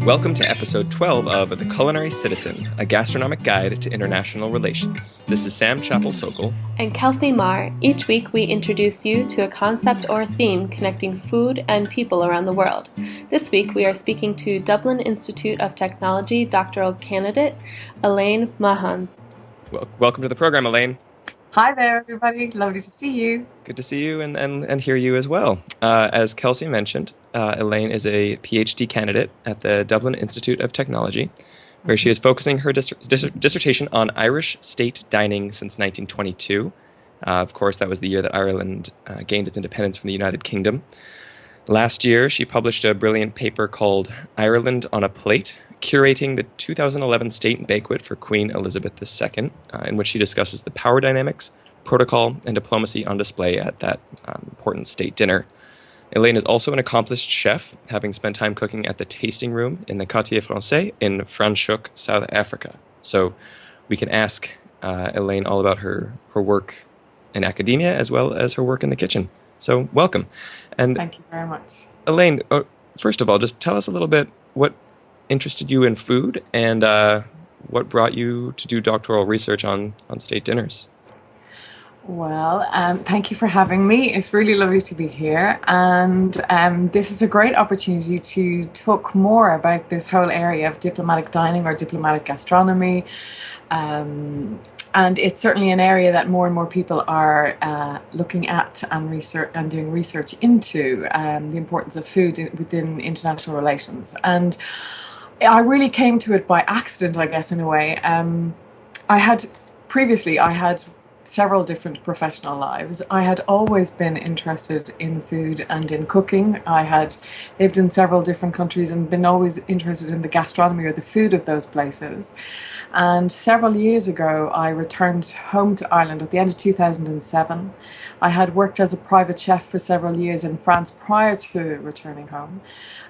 Welcome to episode 12 of The Culinary Citizen, a gastronomic guide to international relations. This is Sam Chappell-Sokol. And Kelsey Marr. Each week we introduce you to a concept or theme connecting food and people around the world. This week we are speaking to Dublin Institute of Technology doctoral candidate Elaine Mahan. Welcome to the program, Elaine. Hi there, everybody. Lovely to see you. Good to see you and hear you as well. As Kelsey mentioned, Elaine is a PhD candidate at the Dublin Institute of Technology, where she is focusing her dissertation on Irish state dining since 1922. Of course, that was the year that Ireland gained its independence from the United Kingdom. Last year, she published a brilliant paper called Ireland on a Plate, curating the 2011 state banquet for Queen Elizabeth II, in which she discusses the power dynamics, protocol, and diplomacy on display at that important state dinner. Elaine is also an accomplished chef, having spent time cooking at the tasting room in the Quartier Français in Franschhoek, South Africa. So we can ask Elaine all about her work in academia as well as her work in the kitchen. So welcome. And thank you very much. Elaine, first of all, just tell us a little bit what interested you in food and what brought you to do doctoral research on state dinners? Well, thank you for having me. It's really lovely to be here. And this is a great opportunity to talk more about this whole area of diplomatic dining or diplomatic gastronomy. And it's certainly an area that more and more people are looking at and doing research into, the importance of food within international relations. And I really came to it by accident, I guess, in a way. I had several different professional lives. I had always been interested in food and in cooking. I had lived in several different countries and been always interested in the gastronomy or the food of those places. And several years ago, I returned home to Ireland at the end of 2007. I had worked as a private chef for several years in France prior to returning home.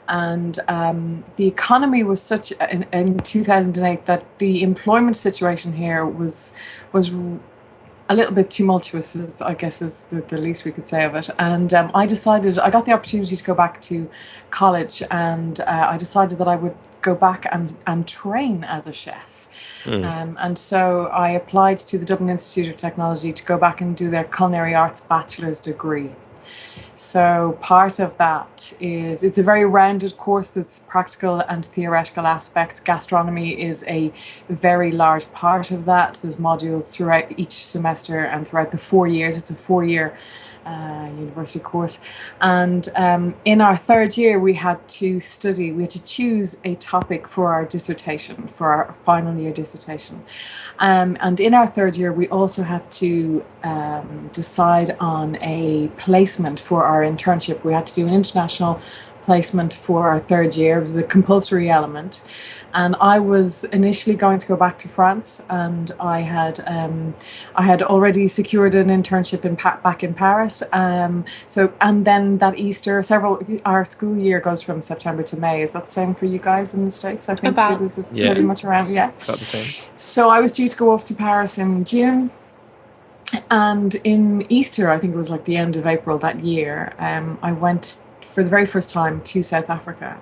And the economy was such in 2008 that the employment situation here was a little bit tumultuous, I guess is the least we could say of it. And I got the opportunity to go back to college, and I decided that I would go back and train as a chef. And so I applied to the Dublin Institute of Technology to go back and do their culinary arts bachelor's degree. So part of that is, it's a very rounded course that's practical and theoretical aspects. Gastronomy is a very large part of that. There's modules throughout each semester and throughout the 4 years. It's a 4-year university course. And in our third year, we had to choose a topic for our dissertation, for our final year dissertation. And in our third year, we also had to decide on a placement for our internship. We had to do an international placement for our third year. It was a compulsory element. And I was initially going to go back to France, and I had already secured an internship back in Paris. And then that Easter, our school year goes from September to May. Is that the same for you guys in the States? I think it is pretty much around. Yeah, about the same. So I was due to go off to Paris in June. And in Easter, I think it was like the end of April that year, I went for the very first time to South Africa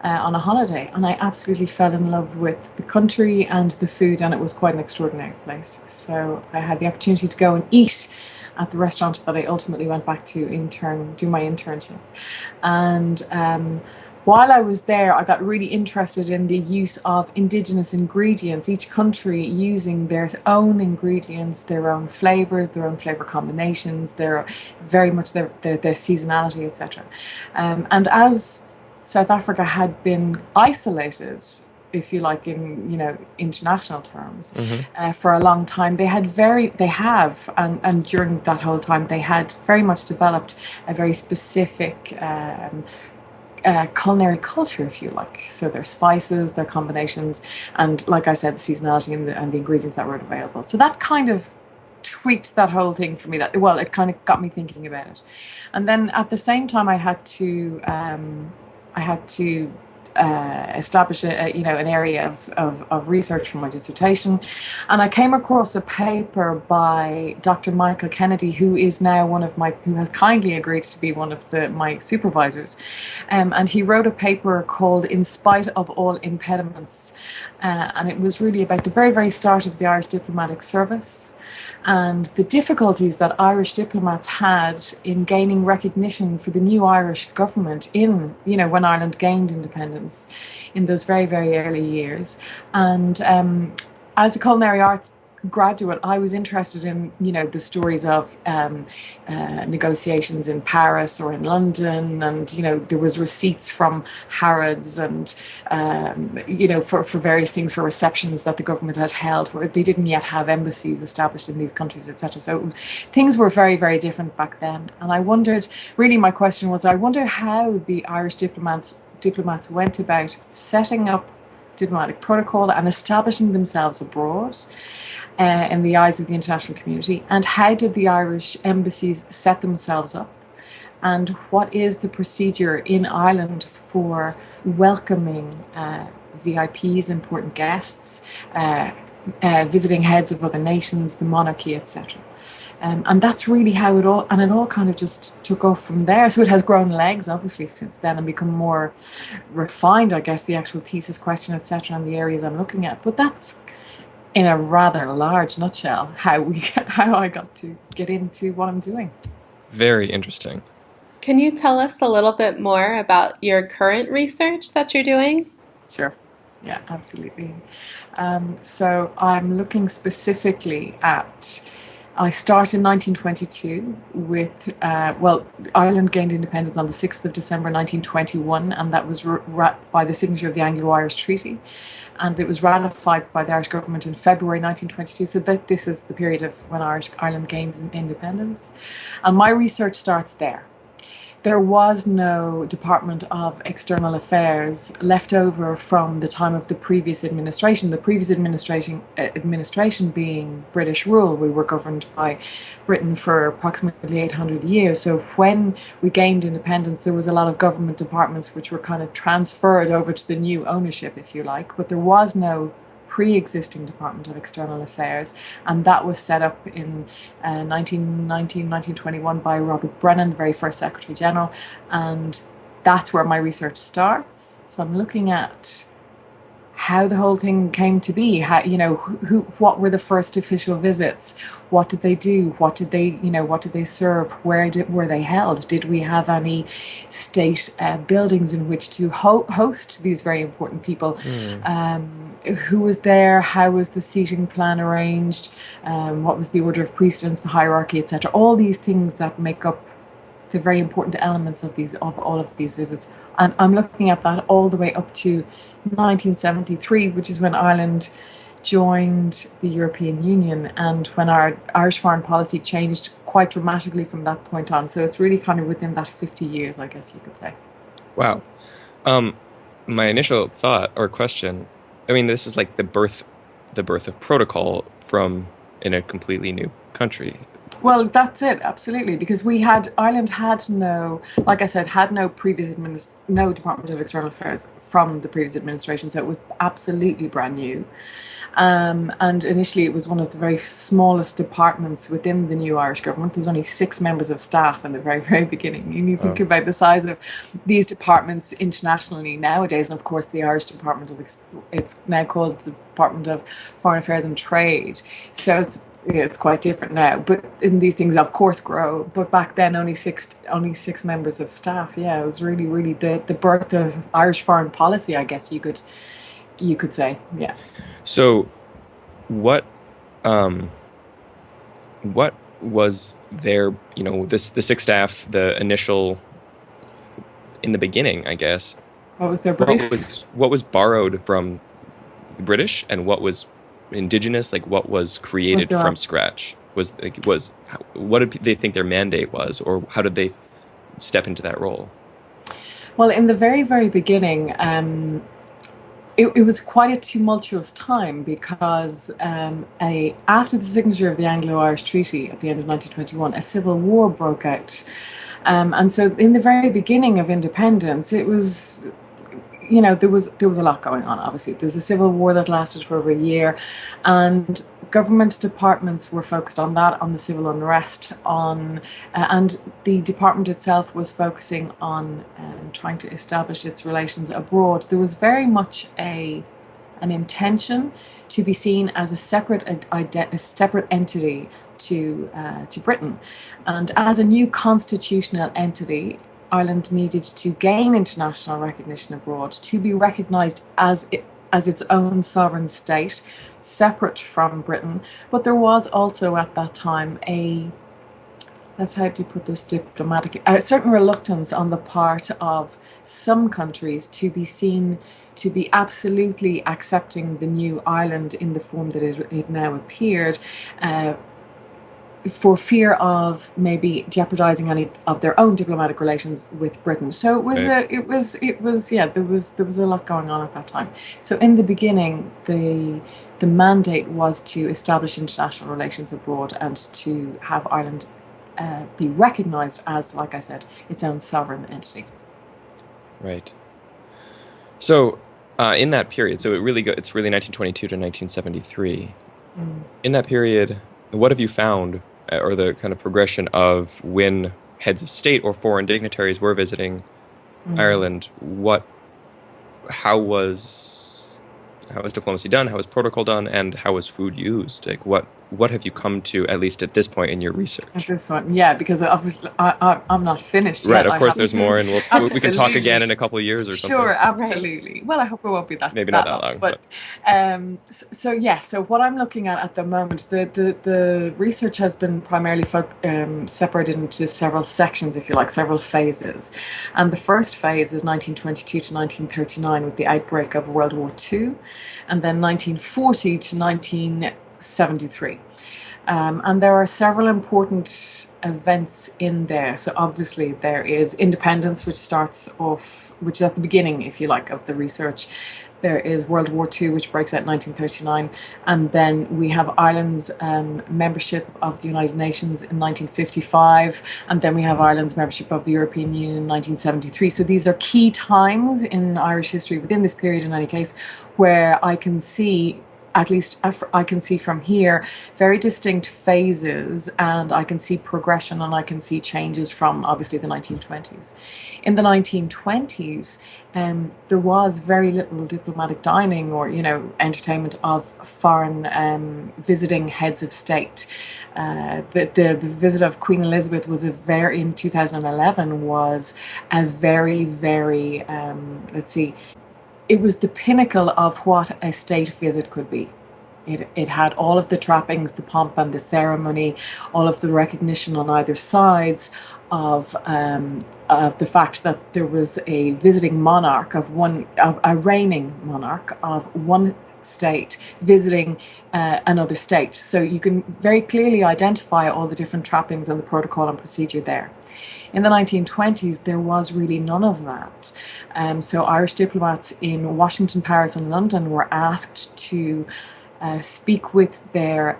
on a holiday, and I absolutely fell in love with the country and the food, and it was quite an extraordinary place. So I had the opportunity to go and eat at the restaurant that I ultimately went back to do my internship. And while I was there, I got really interested in the use of indigenous ingredients, each country using their own ingredients, their own flavors, their own flavor combinations, their seasonality, etc. And as South Africa had been isolated, if you like, in international terms, for a long time, and during that whole time, they had very much developed a very specific culinary culture, if you like. So their spices, their combinations, and like I said, the seasonality and the ingredients that were available. So that kind of tweaked that whole thing for me. It kind of got me thinking about it. And then at the same time, I had to establish an area of research for my dissertation, and I came across a paper by Dr. Michael Kennedy, who is now who has kindly agreed to be one of my supervisors, and he wrote a paper called "In Spite of All Impediments," and it was really about the very, very start of the Irish diplomatic service and the difficulties that Irish diplomats had in gaining recognition for the new Irish government when Ireland gained independence in those very, very early years. And as a culinary arts graduate, I was interested in, the stories of negotiations in Paris or in London, and, there was receipts from Harrods and, for various things, for receptions that the government had held where they didn't yet have embassies established in these countries, etc. So things were very, very different back then. And I wondered, really my question was, I wonder how the Irish diplomats went about setting up diplomatic protocol and establishing themselves abroad in the eyes of the international community, and how did the Irish embassies set themselves up, and what is the procedure in Ireland for welcoming VIPs, important guests, visiting heads of other nations, the monarchy, etc. And that's really how it all kind of just took off from there. So it has grown legs, obviously, since then, and become more refined, I guess, the actual thesis question, etc., and the areas I'm looking at. But that's, in a rather large nutshell, how I got to get into what I'm doing. Very interesting. Can you tell us a little bit more about your current research that you're doing? Sure. Yeah, absolutely. So I'm looking specifically at, I started in 1922 with, Ireland gained independence on the 6th of December 1921, and that was by the signature of the Anglo-Irish Treaty. And it was ratified by the Irish government in February 1922. So this is the period of when Ireland gains independence. And my research starts there. There was no Department of External Affairs left over from the time of the previous administration. The previous administration being British rule. We were governed by Britain for approximately 800 years. So when we gained independence, there was a lot of government departments which were kind of transferred over to the new ownership, if you like. But there was no pre-existing Department of External Affairs, and that was set up in 1921 by Robert Brennan, the very first Secretary General, and that's where my research starts. So I'm looking at how the whole thing came to be, how, what were the first official visits, what did they do, what did they serve, were they held, did we have any state buildings in which to host these very important people, who was there, how was the seating plan arranged, what was the order of precedence, the hierarchy, etc. All these things that make up the very important elements of all of these visits. And I'm looking at that all the way up to 1973, which is when Ireland joined the European Union, and when our Irish foreign policy changed quite dramatically from that point on. So it's really kind of within that 50 years, I guess you could say. Wow. My initial thought or question, I mean, this is like the birth of protocol in a completely new country. Well, that's it, absolutely, because Ireland had no, like I said, no no Department of External Affairs from the previous administration, so it was absolutely brand new. And initially it was one of the very smallest departments within the new Irish government. There's only 6 members of staff in the very, very beginning. You think about the size of these departments internationally nowadays, and of course the Irish Department of, it's now called the Department of Foreign Affairs and Trade. So it's quite different now, but in these things of course grow, but back then only six members of staff. Yeah, it was really, really the birth of Irish foreign policy, I guess you could say. Yeah. So what was there, the 6 staff, the initial, in the beginning, I guess, what was their brief? What was borrowed from the British, and what was indigenous, like what was created from scratch? What did they think their mandate was, or how did they step into that role? Well, in the very, very beginning, it was quite a tumultuous time, because after the signature of the Anglo-Irish Treaty at the end of 1921, a civil war broke out. And so in the very beginning of independence, it was there was a lot going on. Obviously, there's a civil war that lasted for over a year, and government departments were focused on that, on the civil unrest, and the department itself was focusing on trying to establish its relations abroad. There was very much an intention to be seen as a separate entity to Britain, and as a new constitutional entity, Ireland needed to gain international recognition abroad, to be recognised as its own sovereign state, separate from Britain. But there was also at that time that's how do you put this diplomatically, a certain reluctance on the part of some countries to be seen to be absolutely accepting the new Ireland in the form that it now appeared, for fear of maybe jeopardizing any of their own diplomatic relations with Britain. So it was there was a lot going on at that time. So in the beginning, the mandate was to establish international relations abroad and to have Ireland be recognized as, like I said, its own sovereign entity. Right. So in that period, so it's really 1922 to 1973. In that period, what have you found, or the kind of progression of when heads of state or foreign dignitaries were visiting Ireland? How was diplomacy done? How was protocol done? And how was food used? Like, what have you come to, at least at this point in your research? At this point, yeah, because obviously I'm not finished right, yet. Of course, there's more, and we can talk again in a couple of years or something. Sure, absolutely. Right. Well, I hope it won't be that maybe that not that long. But so what I'm looking at the moment, the research has been primarily separated into several sections, if you like, several phases. And the first phase is 1922 to 1939 with the outbreak of World War II, and then 1940 to 1973. And there are several important events in there. So obviously there is independence, which is at the beginning, if you like, of the research. There is World War II, which breaks out in 1939. And then we have Ireland's membership of the United Nations in 1955. And then we have Ireland's membership of the European Union in 1973. So these are key times in Irish history, within this period in any case, where I can see, at least I can see from here, very distinct phases, and I can see progression, and I can see changes from obviously the 1920s. In the 1920s, there was very little diplomatic dining or, entertainment of foreign visiting heads of state. The visit of Queen Elizabeth in 2011 was a very, very, it was the pinnacle of what a state visit could be. It had all of the trappings, the pomp and the ceremony, all of the recognition on either sides of the fact that there was a visiting monarch a reigning monarch of one state visiting another state. So you can very clearly identify all the different trappings and the protocol and procedure there. In the 1920s, there was really none of that. So Irish diplomats in Washington, Paris and London were asked to speak with their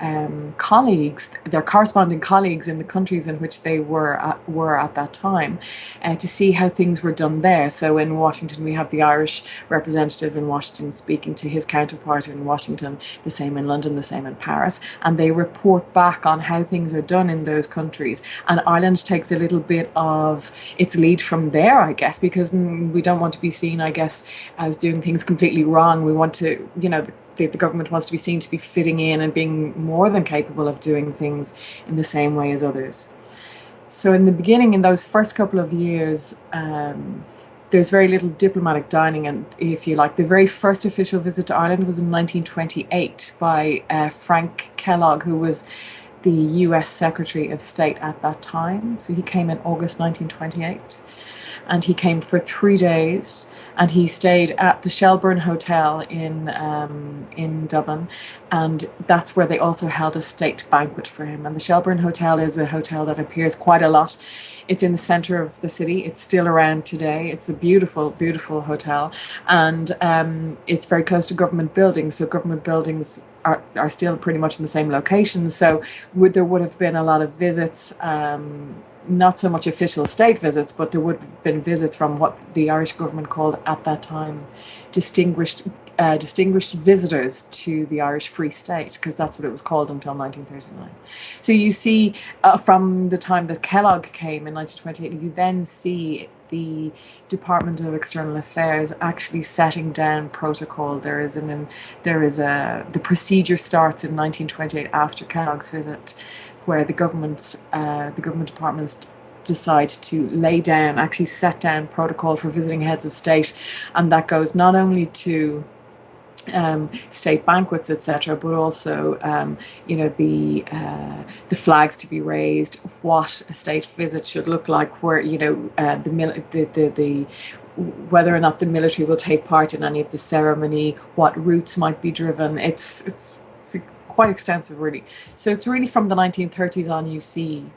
colleagues, their corresponding colleagues in the countries in which they were at that time, to see how things were done there. So in Washington, we have the Irish representative in Washington speaking to his counterpart in Washington, the same in London, the same in Paris, and they report back on how things are done in those countries. And Ireland takes a little bit of its lead from there, I guess, because we don't want to be seen, I guess, as doing things completely wrong. We want to, the government wants to be seen to be fitting in and being more than capable of doing things in the same way as others. So in the beginning, in those first couple of years, there's very little diplomatic dining, and if you like, the very first official visit to Ireland was in 1928 by Frank Kellogg, who was the US Secretary of State at that time. So he came in August 1928, and he came for 3 days. And he stayed at the Shelburne Hotel in Dublin, and that's where they also held a state banquet for him. And the Shelburne Hotel is a hotel that appears quite a lot. It's in the centre of the city. It's still around today. It's a beautiful, beautiful hotel, and it's very close to government buildings. So government buildings are still pretty much in the same location. So there would have been a lot of visits not so much official state visits, but there would have been visits from what the Irish government called at that time distinguished visitors to the Irish Free State, because that's what it was called until 1939. So you see, from the time that Kellogg came in 1928, you then see the Department of External Affairs actually setting down protocol. The procedure starts in 1928 after Kellogg's visit, where the government departments decide to actually set down protocol for visiting heads of state, and that goes not only to state banquets, etc., but also the flags to be raised, what a state visit should look like, where whether or not the military will take part in any of the ceremony, what routes might be driven. It's quite extensive, really. So it's really from the 1930s on you see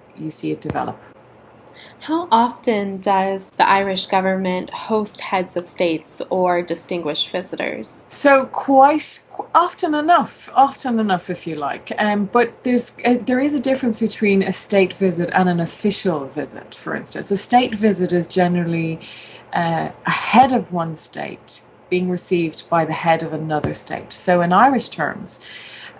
it develop. How often does the Irish government host heads of states or distinguished visitors? So quite often enough, if you like. But there is a difference between a state visit and an official visit, for instance. A state visit is generally a head of one state being received by the head of another state. So in Irish terms,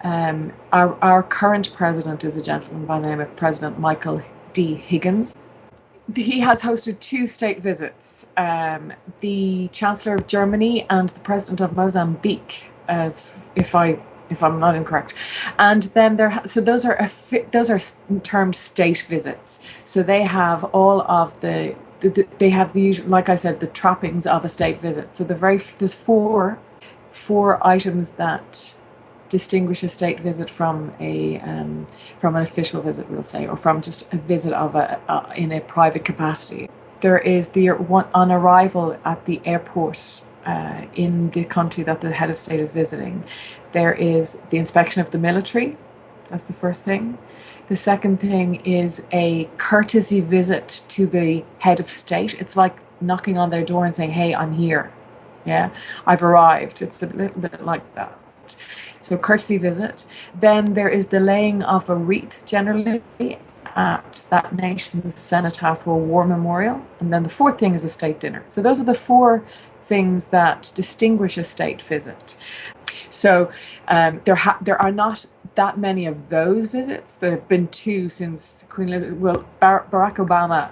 our current president is a gentleman by the name of President Michael D. Higgins. He has hosted 2 state visits, the Chancellor of Germany and the President of Mozambique, if I'm not incorrect. And then those are termed state visits. So they have all of the usual, like I said, the trappings of a state visit. So there's four items that distinguish a state visit from an official visit, we'll say, or from just a visit in a private capacity. There is on arrival at the airport in the country that the head of state is visiting. There is the inspection of the military. That's the first thing. The second thing is a courtesy visit to the head of state. It's like knocking on their door and saying, "Hey, I'm here. Yeah, I've arrived." It's a little bit like that. So courtesy visit. Then there is the laying of a wreath, generally, at that nation's cenotaph or war memorial. And then the fourth thing is a state dinner. So those are the 4 things that distinguish a state visit. So there are not that many of those visits. There have been 2 since Queen Elizabeth. Well, Barack Obama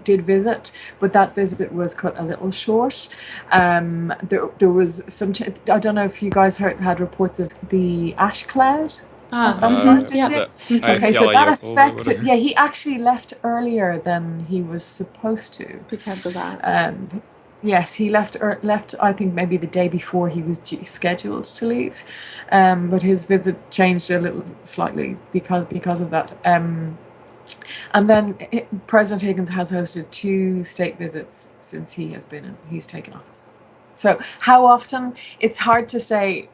did visit, but that visit was cut a little short. There was some. I don't know if you guys had reports of the ash cloud. Okay, so that affected. Yeah, he actually left earlier than he was supposed to because of that. Yes, he left. I think maybe the day before he was scheduled to leave, but his visit changed slightly because of that. And then President Higgins has hosted 2 state visits since he's taken office. So how often? It's hard to say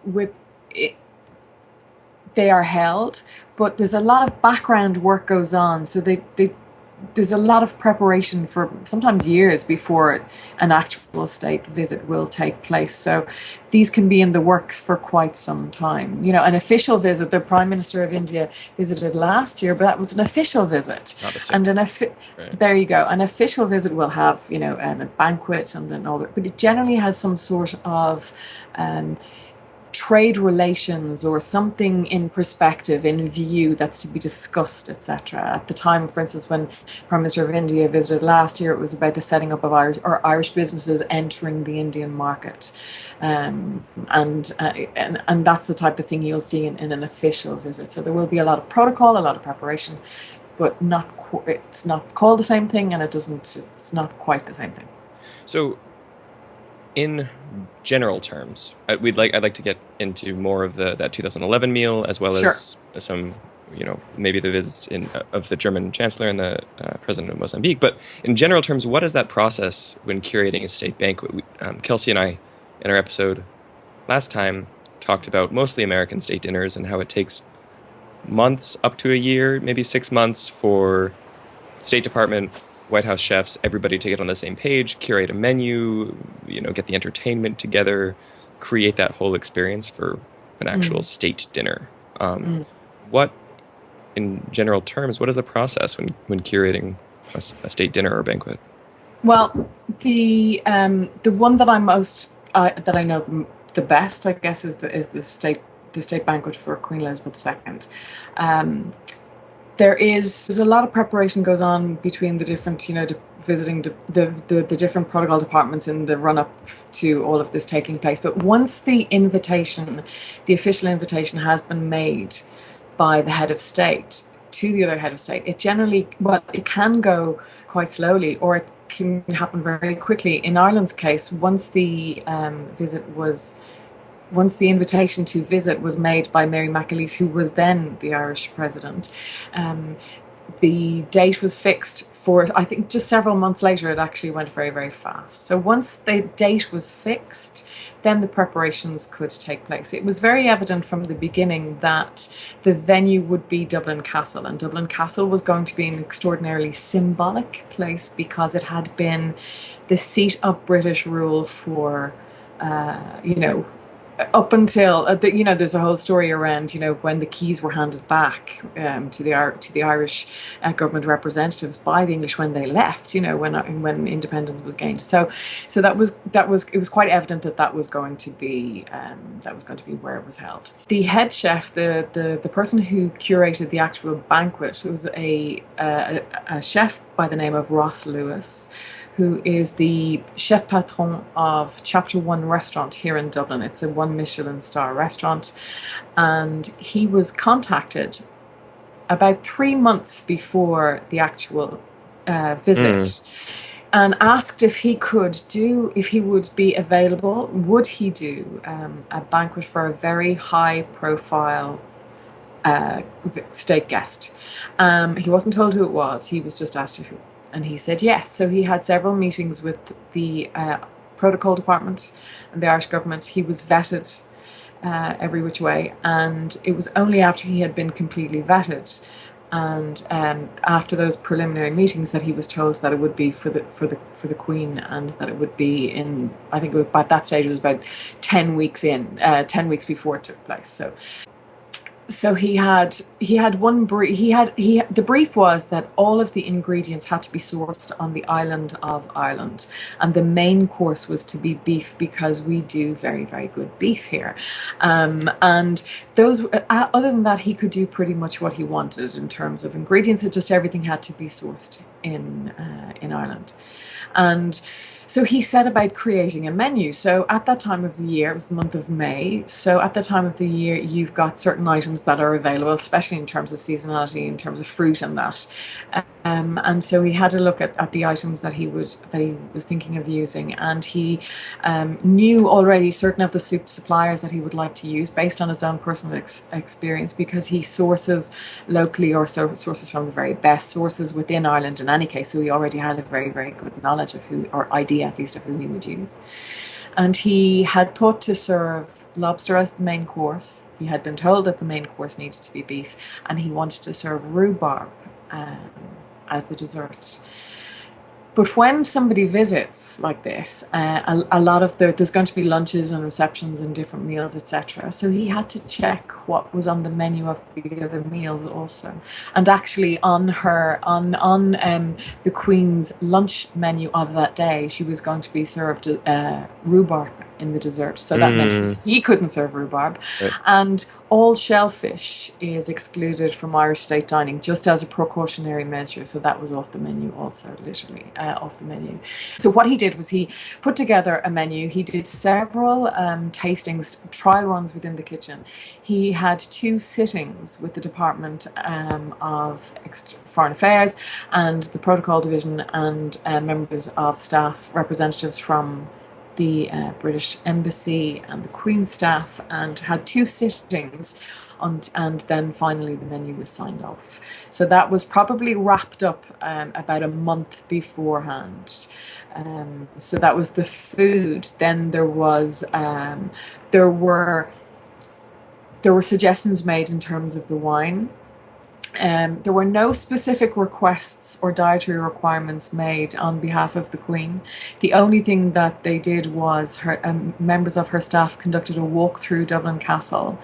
they are held, but there's a lot of background work goes on. So there's a lot of preparation for sometimes years before an actual state visit will take place. So these can be in the works for quite some time. An official visit, the Prime Minister of India visited last year, but that was an official visit. And there you go. An official visit will have, a banquet and then all that, but it generally has some sort of trade relations or something in perspective, in view, that's to be discussed, etc. At the time, for instance, when Prime Minister of India visited last year, it was about the setting up of Irish businesses entering the Indian market, and that's the type of thing you'll see in an official visit. So there will be a lot of protocol, a lot of preparation, but it's not called the same thing, and it's not quite the same thing. So, in general terms, I'd like to get into more of that 2011 meal, as well as some, maybe the visits of the German Chancellor and the President of Mozambique. But in general terms, what is that process when curating a state banquet? Kelsey and I, in our episode last time, talked about mostly American state dinners and how it takes months, up to a year, maybe 6 months, for State Department, White House chefs, everybody to get on the same page, curate a menu, get the entertainment together, create that whole experience for an actual state dinner. What, in general terms, what is the process when curating a state dinner or banquet? Well, the one that I'm most that I know the best, I guess, is the state banquet for Queen Elizabeth II. There's a lot of preparation goes on between the different, visiting the different protocol departments in the run up to all of this taking place. But once the official invitation has been made by the head of state to the other head of state, it can go quite slowly, or it can happen very quickly. In Ireland's case, once the invitation to visit was made by Mary McAleese, who was then the Irish president, the date was fixed for, I think, just several months later. It actually went very, very fast. So once the date was fixed, then the preparations could take place. It was very evident from the beginning that the venue would be Dublin Castle, and Dublin Castle was going to be an extraordinarily symbolic place because it had been the seat of British rule for, up until there's a whole story around when the keys were handed back to the Irish government representatives by the English when they left, when independence was gained. So it was quite evident that was going to be where it was held. The head chef, the person who curated the actual banquet, was a chef by the name of Ross Lewis, who is the chef patron of Chapter 1 restaurant here in Dublin. It's a 1 Michelin star restaurant. And he was contacted about 3 months before the actual visit and asked if he would be available, would he do a banquet for a very high profile state guest. He wasn't told who it was, he was just asked who. And he said yes. So he had several meetings with the protocol department and the Irish government. He was vetted every which way, and it was only after he had been completely vetted and after those preliminary meetings that he was told that it would be for the Queen, and that it would be in, I think at that stage it was about 10 weeks before it took place. So he had one brief. The brief was that all of the ingredients had to be sourced on the island of Ireland, and the main course was to be beef because we do very, very good beef here. And those, other than that, he could do pretty much what he wanted in terms of ingredients. It just everything had to be sourced in Ireland, and so he set about creating a menu. So at that time of the year, it was the month of May. So at that time of the year, you've got certain items that are available, especially in terms of seasonality, in terms of fruit and that. And so he had a look at the items that he was thinking of using, and he knew already certain of the soup suppliers that he would like to use based on his own personal experience, because he sources locally, or sources from the very best sources within Ireland in any case. So he already had a very, very good knowledge of who, or idea at least, of who he would use. And he had thought to serve lobster as the main course. He had been told that the main course needed to be beef, and he wanted to serve rhubarb as the dessert. But when somebody visits like this, a lot of there's going to be lunches and receptions and different meals, etc. So he had to check what was on the menu of the other meals also. And actually, on the Queen's lunch menu of that day, she was going to be served rhubarb in the dessert. So that meant he couldn't serve rhubarb. Right. And all shellfish is excluded from Irish state dining, just as a precautionary measure. So that was off the menu also, literally off the menu. So what he did was he put together a menu. He did several tastings, trial runs within the kitchen. He had 2 sittings with the Department of Foreign Affairs and the Protocol Division, and members of staff, representatives from the British Embassy and the Queen's staff, and had 2 sittings, and then finally the menu was signed off. So that was probably wrapped up about a month beforehand. So that was the food. Then there were suggestions made in terms of the wine. There were no specific requests or dietary requirements made on behalf of the Queen. The only thing that they did was members of her staff conducted a walk through Dublin Castle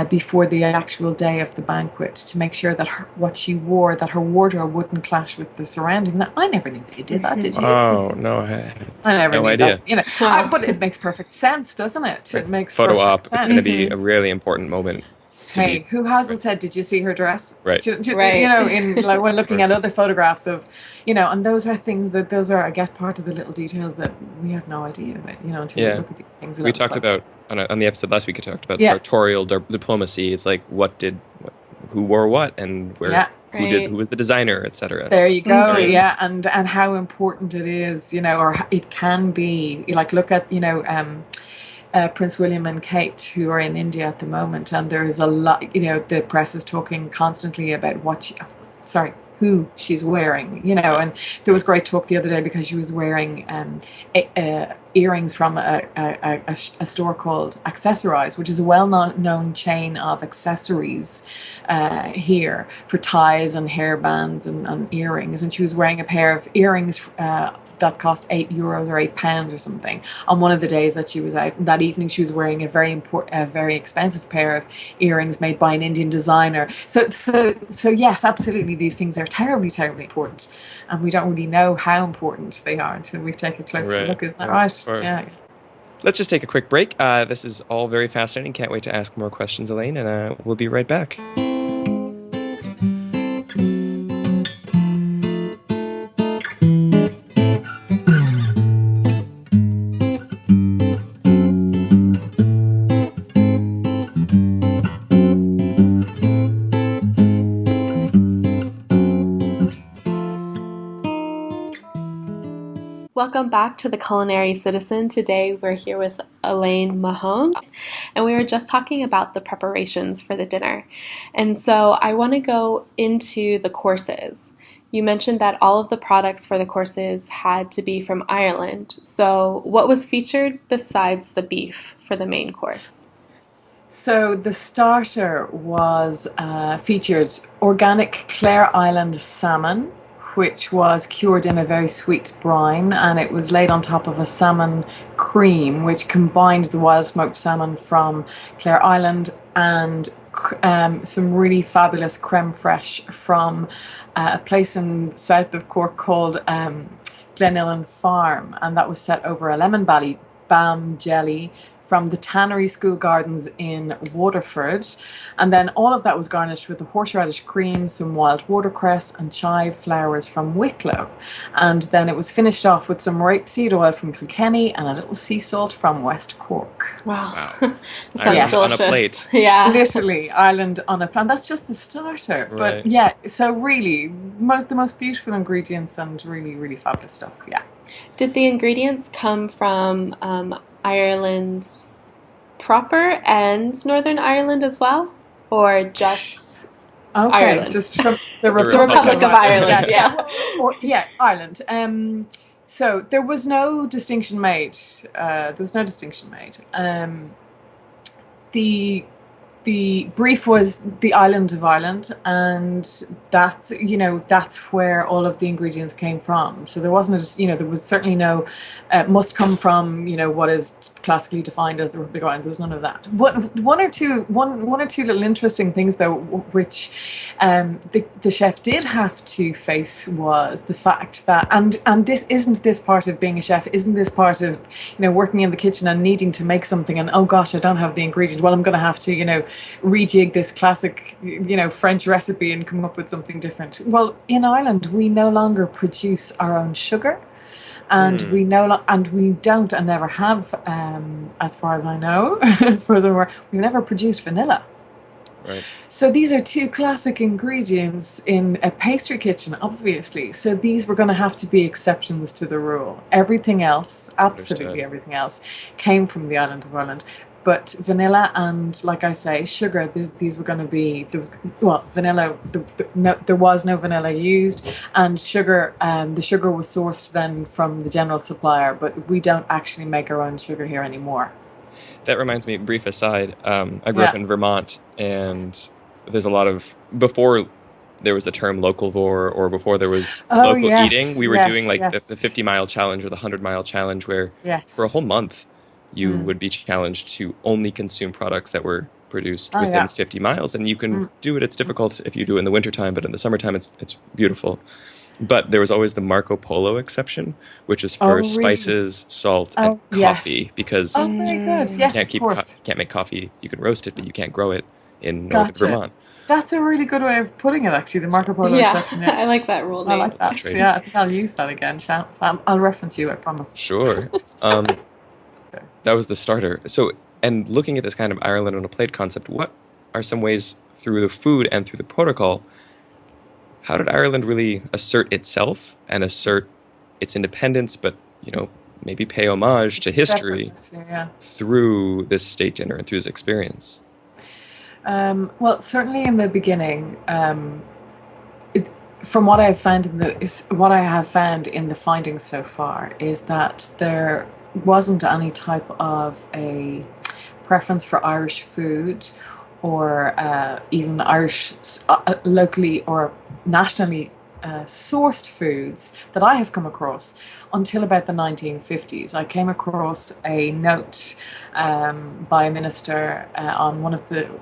before the actual day of the banquet to make sure that what she wore, that her wardrobe wouldn't clash with the surroundings. Now, I never knew they did that, did you? Oh, no, I never no knew idea. that. Wow. But it makes perfect sense, doesn't it? It makes Photo perfect op. sense. It's going to be a really important moment. Hey, who hasn't said, did you see her dress? Right. Right. In like when looking at other photographs of, and those are things I guess, part of the little details that we have no idea about, until we look at these things. We talked about, on the episode last week, we talked about sartorial diplomacy. It's like, who wore what, and where, who was the designer, etc. There you go, and how important it is, or it can be. Like, look at, Prince William and Kate, who are in India at the moment, and there is a lot, the press is talking constantly about who she's wearing, and there was great talk the other day because she was wearing earrings from a store called Accessorize, which is a well-known chain of accessories here for ties and hairbands and earrings, and she was wearing a pair of earrings that cost €8 or £8 or something on one of the days that she was out. And that evening she was wearing a very expensive pair of earrings made by an Indian designer. So yes, absolutely, these things are terribly, terribly important, and we don't really know how important they are until we take a closer look. Isn't that right? Yeah. Let's just take a quick break. This is all very fascinating. Can't wait to ask more questions, Elaine, and we'll be right back. Welcome back to the Culinary Citizen. Today we're here with Elaine Mahone, and we were just talking about the preparations for the dinner. And so I want to go into the courses. You mentioned that all of the products for the courses had to be from Ireland. So what was featured besides the beef for the main course? So the starter was featured organic Clare Island salmon, which was cured in a very sweet brine, and it was laid on top of a salmon cream, which combined the wild smoked salmon from Clare Island and some really fabulous creme fraiche from a place in south of Cork called Glenillan Farm, and that was set over a lemon balm jelly from the Tannery School Gardens in Waterford. And then all of that was garnished with a horseradish cream, some wild watercress and chive flowers from Wicklow. And then it was finished off with some rapeseed oil from Kilkenny and a little sea salt from West Cork. Wow. Sounds on a plate. Yeah. Literally, Ireland on a plate. That's just the starter. Right. But yeah, so really, the most beautiful ingredients and really, really fabulous stuff, yeah. Did the ingredients come from Ireland proper and Northern Ireland as well, or just Ireland? Just from the Republic of Ireland. Yeah, Ireland. So there was no distinction made. The brief was the island of Ireland, and that's where all of the ingredients came from. So there wasn't there was certainly no must come from what is classically defined as the Republic of Ireland. There was none of that. One or two little interesting things though, which the chef did have to face, was the fact that and this part of being a chef, isn't this part of working in the kitchen and needing to make something, and oh gosh, I don't have the ingredient. Well, I'm going to have to rejig this classic French recipe and come up with something different. Well, in Ireland we no longer produce our own sugar, and we don't and never have, as far as I know, as far as I'm aware, we've never produced vanilla. Right. So these are two classic ingredients in a pastry kitchen, obviously. So these were going to have to be exceptions to the rule. Everything else, absolutely everything else, came from the island of Ireland. But vanilla and, like I say, sugar, these were going to be, vanilla, there was no vanilla used, and sugar, the sugar was sourced then from the general supplier, but we don't actually make our own sugar here anymore. That reminds me, brief aside, I grew up in Vermont, and there's a lot of, before there was the term localvore, or before there was Oh local eating, yes, we were doing yes, like the yes, 50-mile challenge or the 100-mile challenge, where for a yes. whole month you would be challenged to only consume products that were produced Oh within yeah. 50 miles. And you can Mm. do it. It's difficult if you do it in the wintertime, but in the summertime, it's beautiful. But there was always the Marco Polo exception, which is Oh for really? spices, salt, and Oh yes. coffee, because Oh, very good. you Yes, can't of course. can't make coffee. You can roast it, but you can't grow it in northern Gotcha. Vermont. That's a really good way of putting it, actually. The So Marco Polo Yeah, exception. Yeah, I like that rule I name. like that. trade. Yeah, I think I'll use that again. I'll reference you. I promise. Sure. That was the starter. So, and looking at this kind of Ireland on a plate concept, what are some ways through the food and through the protocol? How did Ireland really assert itself and assert its independence, but maybe pay homage to history Separateness. Yeah. through this state dinner and through this experience? Well, certainly in the beginning, it, from what I have found what I have found in the findings so far is that there wasn't any type of a preference for Irish food or even Irish locally or nationally sourced foods that I have come across until about the 1950s. I came across a note by a minister on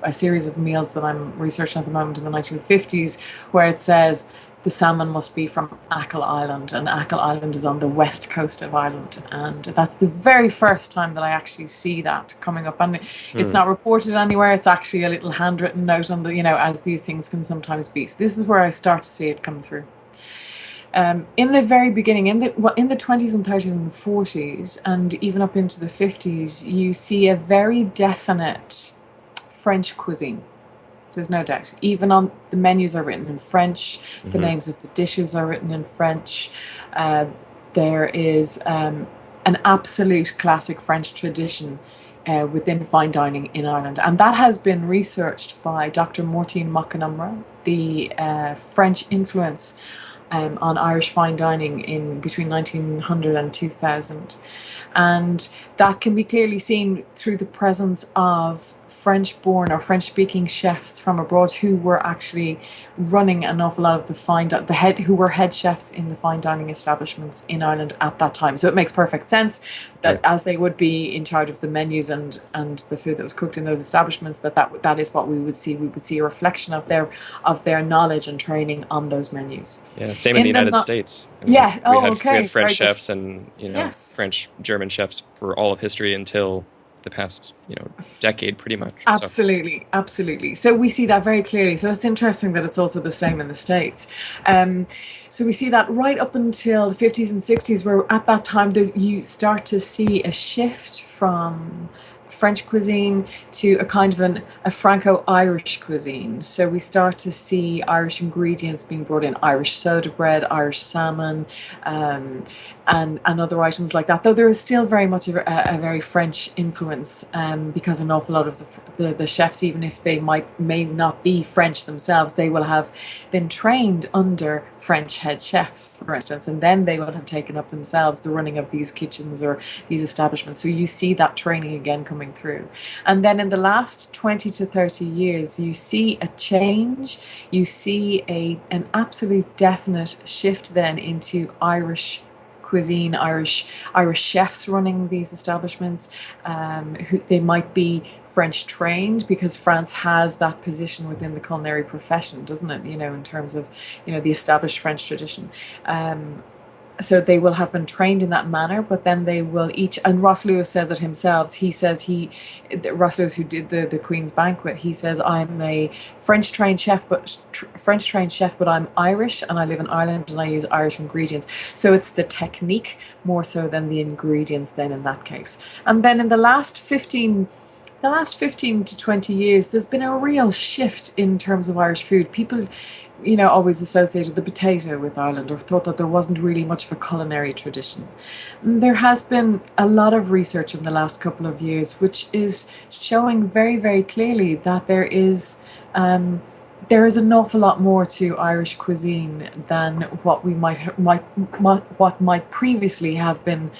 a series of meals that I'm researching at the moment in the 1950s, where it says the salmon must be from Achill Island, and Achill Island is on the west coast of Ireland. And that's the very first time that I actually see that coming up. And it's not reported anywhere. It's actually a little handwritten note on as these things can sometimes be. So this is where I start to see it come through. In the very beginning, in the 20s and 30s and 40s, and even up into the 50s, you see a very definite French cuisine. There's no doubt. Even on the menus are written in French. The names of the dishes are written in French. There is an absolute classic French tradition within fine dining in Ireland. And that has been researched by Dr. Mortine Machinumra, the French influence on Irish fine dining in between 1900 and 2000. And that can be clearly seen through the presence of French-born or French-speaking chefs from abroad who were actually running an awful lot of who were head chefs in the fine dining establishments in Ireland at that time. So it makes perfect sense that as they would be in charge of the menus and the food that was cooked in those establishments, that is what we would see. We would see a reflection of their knowledge and training on those menus. Yeah, same in the United States. We had French very chefs and French, German chefs for all of history until the past decade, pretty much. Absolutely. So we see that very clearly. So it's interesting that it's also the same in the States. So we see that right up until the 50s and 60s, where at that time you start to see a shift from French cuisine to a kind of a Franco-Irish cuisine. So we start to see Irish ingredients being brought in, Irish soda bread, Irish salmon, and other items like that. Though there is still very much a very French influence, because an awful lot of the chefs, even if they may not be French themselves, they will have been trained under French head chefs, for instance, and then they will have taken up themselves the running of these kitchens or these establishments. So you see that training again coming through. And then in the last 20 to 30 years, you see a change. You see an absolute definite shift then into Irish cuisine, Irish chefs running these establishments. Who they might be French trained, because France has that position within the culinary profession, doesn't it? In terms of the established French tradition. So they will have been trained in that manner, but then they will each, and Ross Lewis says it himself. He says Ross Lewis, who did the Queen's Banquet, he says, I'm a French trained chef, but I'm Irish and I live in Ireland and I use Irish ingredients. So it's the technique more so than the ingredients then in that case. And then in the last 15 to 20 years, there's been a real shift in terms of Irish food. People always associated the potato with Ireland, or thought that there wasn't really much of a culinary tradition. And there has been a lot of research in the last couple of years which is showing very, very clearly that there is an awful lot more to Irish cuisine than what we might previously have been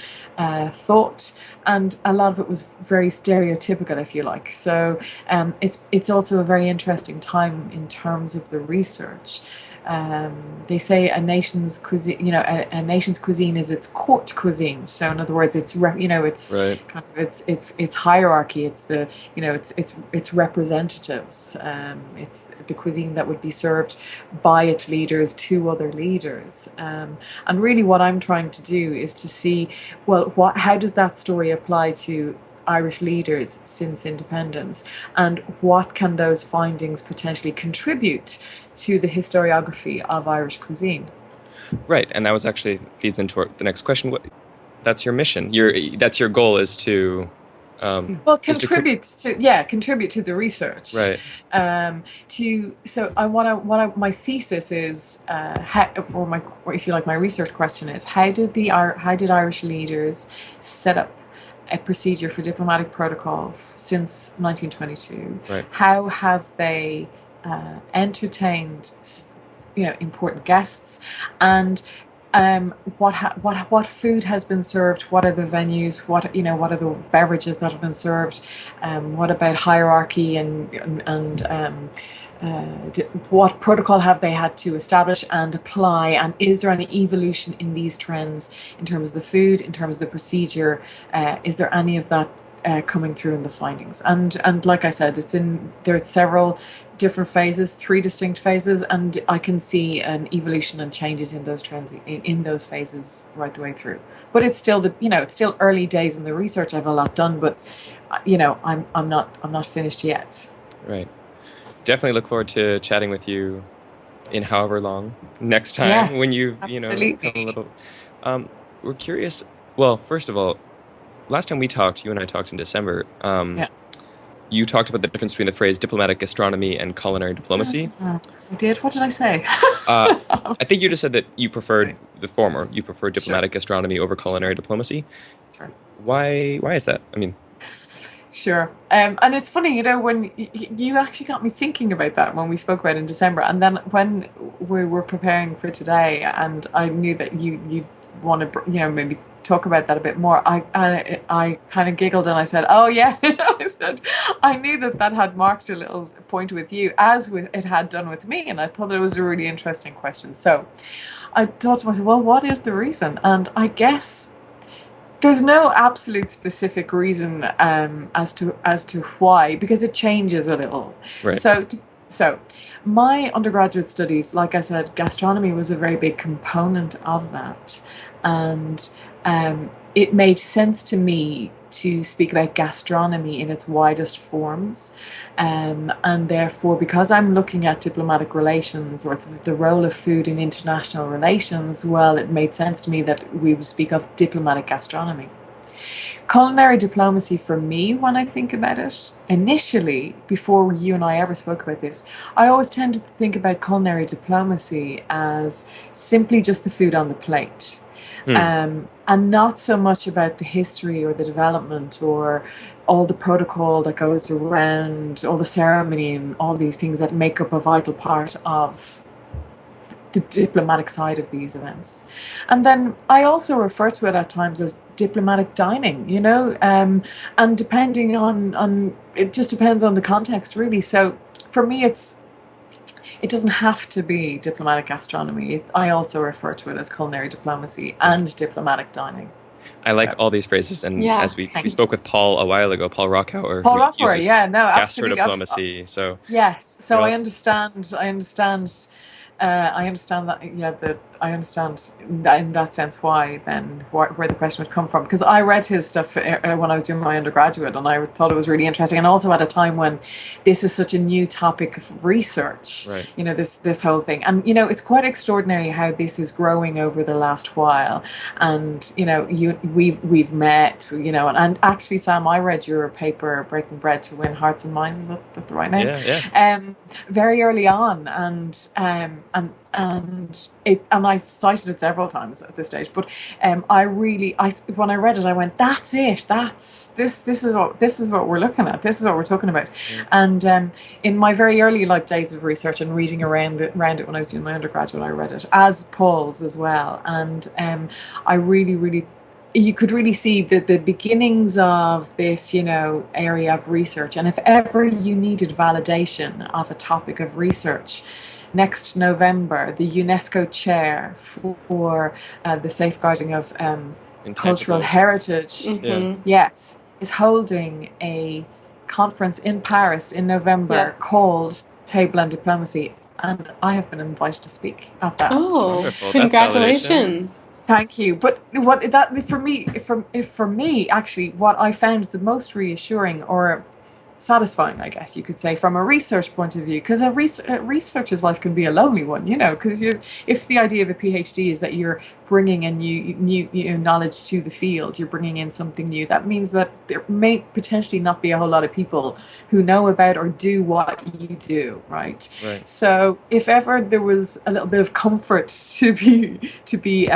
thought, and a lot of it was very stereotypical, if you like. So it's also a very interesting time in terms of the research. They say a nation's cuisine, a nation's cuisine is its court cuisine. So in other words, it's it's Right. kind of its hierarchy. It's the its representatives. It's the cuisine that would be served by its leaders to other leaders. And really, what I'm trying to do is to see, well, how does that story apply to Irish leaders since independence, and what can those findings potentially contribute to the historiography of Irish cuisine? Right, and that was actually feeds into the next question. That's your mission. That's your goal is to Well, is to contribute to the research. right. My thesis is, or if you like, my research question is, how did Irish leaders set up a procedure for diplomatic protocol since 1922? Right. How have they entertained, important guests, and what food has been served? What are the venues? What are the beverages that have been served? What about hierarchy and what protocol have they had to establish and apply? And is there any evolution in these trends in terms of the food, in terms of the procedure? Is there any of that coming through in the findings? And like I said, there's several different phases, 3 distinct phases, and I can see an evolution and changes in those trends in those phases right the way through. But it's still it's still early days in the research. I have a lot done, but I'm not finished yet. Right. Definitely look forward to chatting with you in however long next time, Yes, when you absolutely. come a little. We're curious. Well, first of all, last time you and I talked in December. Yeah. You talked about the difference between the phrase diplomatic gastronomy and culinary diplomacy. I did. What did I say? I think you just said that you preferred the former. You prefer diplomatic gastronomy over culinary diplomacy. Sure. Why is that? I mean, Sure. And it's funny, when you actually got me thinking about that when we spoke about it in December, and then when we were preparing for today, and I knew that you want to, maybe talk about that a bit more. I kind of giggled and I said, "Oh yeah," I knew that had marked a little point with you, as it had done with me, and I thought it was a really interesting question. So I thought to myself, well, what is the reason? And I guess there's no absolute specific reason as to why, because it changes a little. right. So my undergraduate studies, like I said, gastronomy was a very big component of that, and it made sense to me to speak about gastronomy in its widest forms. And therefore, because I'm looking at diplomatic relations, or the role of food in international relations, well, it made sense to me that we would speak of diplomatic gastronomy. Culinary diplomacy, for me, when I think about it, initially, before you and I ever spoke about this, I always tended to think about culinary diplomacy as simply just the food on the plate. And not so much about the history or the development or all the protocol that goes around, all the ceremony and all these things that make up a vital part of the diplomatic side of these events. And then I also refer to it at times as diplomatic dining, and depending on it just depends on the context, really. So for me, it doesn't have to be diplomatic gastronomy. I also refer to it as culinary diplomacy and diplomatic dining. I like all these phrases, and as we spoke with Paul a while ago, Paul Rockhauer, who uses absolutely. gastrodiplomacy. So yes, so I understand. I understand that. Yeah, I understand in that sense where the question would come from, because I read his stuff when I was doing my undergraduate, and I thought it was really interesting, and also at a time when this is such a new topic of research. Right. This whole thing, and it's quite extraordinary how this is growing over the last while. And we've met, and actually, Sam, I read your paper, Breaking Bread to Win Hearts and Minds. Is that the right name? Yeah. Very early on, and I've cited it several times at this stage, but when I read it, I went, that's it, this is what we're looking at, this is what we're talking about. And in my very early days of research and reading around it when I was doing my undergraduate, I read it, as Paul's as well, and I really you could really see the beginnings of this, area of research. And if ever you needed validation of a topic of research, next November, the UNESCO chair for the safeguarding of cultural heritage, Yeah. yes, is holding a conference in Paris in November called Table and Diplomacy, and I have been invited to speak at that. Oh, Wonderful. That's congratulations. Thank you. But what that for me, actually, what I found the most reassuring or satisfying, I guess you could say, from a research point of view, because a researcher's life can be a lonely one, because if the idea of a PhD is that you're bringing in new knowledge to the field, you're bringing in something new, that means that there may potentially not be a whole lot of people who know about or do what you do, right? So if ever there was a little bit of comfort to be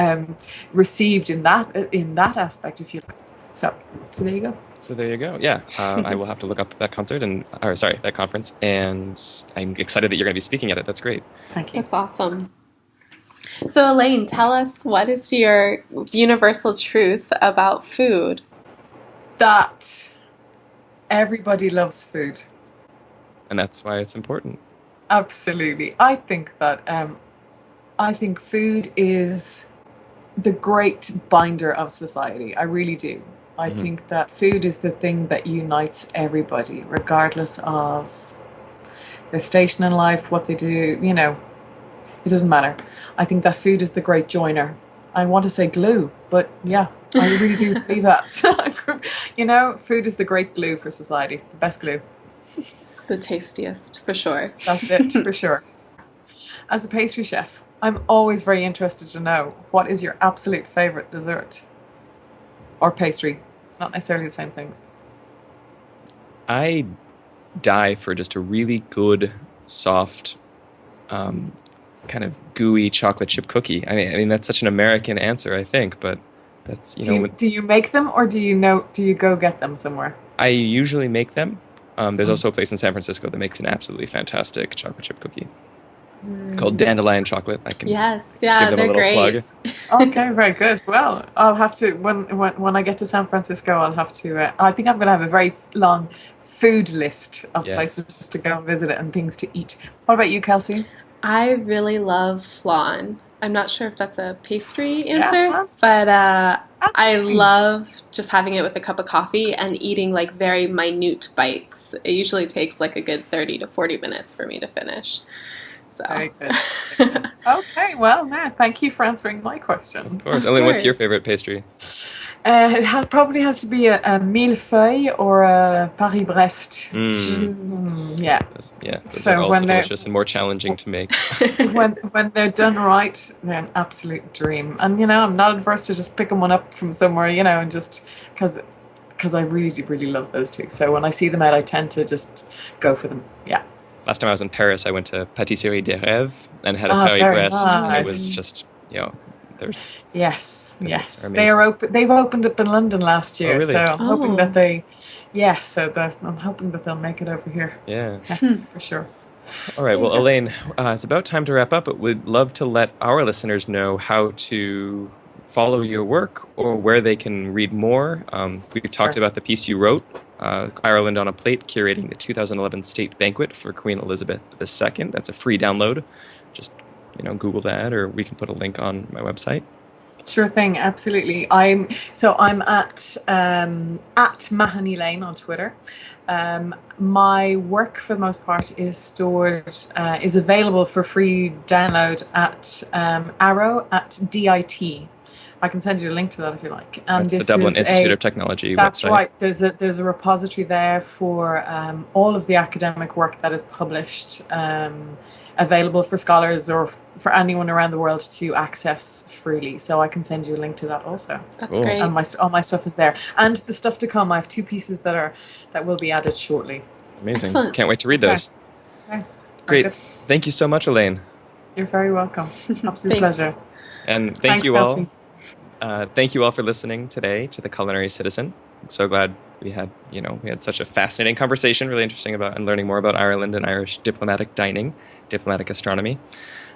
received in that aspect, if you like. So there you go. So there you go. Yeah, I will have to look up that that conference, and I'm excited that you're going to be speaking at it. That's great. Thank you. That's awesome. So Elaine, tell us, what is your universal truth about food? That everybody loves food. And that's why it's important. Absolutely. I think that I think food is the great binder of society. I really do. I think that food is the thing that unites everybody, regardless of their station in life, what they do, it doesn't matter. I think that food is the great joiner. I want to say glue, but yeah, I really do believe that. Food is the great glue for society, the best glue. The tastiest, for sure. That's it, for sure. As a pastry chef, I'm always very interested to know, what is your absolute favorite dessert? Or pastry, not necessarily the same things. I die for just a really good, soft, kind of gooey chocolate chip cookie. I mean that's such an American answer, I think, but that's Do you make them, or do you go get them somewhere? I usually make them. There's also a place in San Francisco that makes an absolutely fantastic chocolate chip cookie called Dandelion Chocolate. I can give them a little great. plug. Okay, very good. Well, I'll have to when I get to San Francisco, I'll have to. I think I'm going to have a very long food list of places to go and visit and things to eat. What about you, Kelsey? I really love flan. I'm not sure if that's a pastry answer, but I love just having it with a cup of coffee and eating like very minute bites. It usually takes like a good 30 to 40 minutes for me to finish. So. Very good. Okay, well, thank you for answering my question. Of course. Ellen, what's your favorite pastry? It probably has to be a millefeuille or a Paris-Brest. Yeah. Those are also delicious and more challenging to make. when they're done right, they're an absolute dream. And, I'm not adverse to just picking one up from somewhere, and just because I really, really love those two. So when I see them out, I tend to just go for them. Yeah. Last time I was in Paris, I went to Pâtisserie des Rêves and had a Paris-Brest. Nice. And it was just, Yes. They are open. They've opened up in London last year, really? so I'm hoping that I'm hoping that they'll make it over here. Yeah. Yes, for sure. All right. Well, Elaine, it's about time to wrap up, but we'd love to let our listeners know how to follow your work or where they can read more. We've talked about the piece you wrote, Ireland on a Plate, curating the 2011 state banquet for Queen Elizabeth II. That's a free download. Just Google that, or we can put a link on my website. Sure thing, absolutely. I'm at Mahoney Lane on Twitter. My work, for the most part, is available for free download at Arrow at DIT. I can send you a link to that if you like. And that's the Dublin Institute of Technology that's website. That's right. There's a repository there for all of the academic work that is published, available for scholars or for anyone around the world to access freely. So I can send you a link to that also. That's great. And all my stuff is there. And the stuff to come, I have 2 pieces that will be added shortly. Amazing. Excellent. Can't wait to read those. Okay. Great. Good. Thank you so much, Elaine. You're very welcome. Absolute pleasure. And Thanks, you all. Kelsey. Thank you all for listening today to The Culinary Citizen. I'm so glad we had such a fascinating conversation, really interesting about and learning more about Ireland and Irish diplomatic dining, diplomatic gastronomy.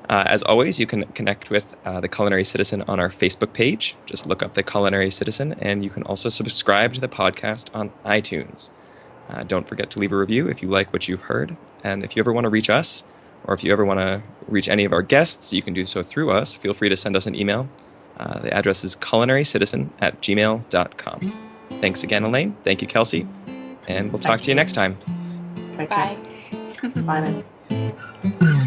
As always, you can connect with The Culinary Citizen on our Facebook page. Just look up The Culinary Citizen, and you can also subscribe to the podcast on iTunes. Don't forget to leave a review if you like what you've heard. And if you ever want to reach us, or if you ever want to reach any of our guests, you can do so through us. Feel free to send us an email. The address is culinarycitizen@gmail.com. Thanks again, Elaine. Thank you, Kelsey. And we'll talk to you next time. Take care. Bye. Bye now.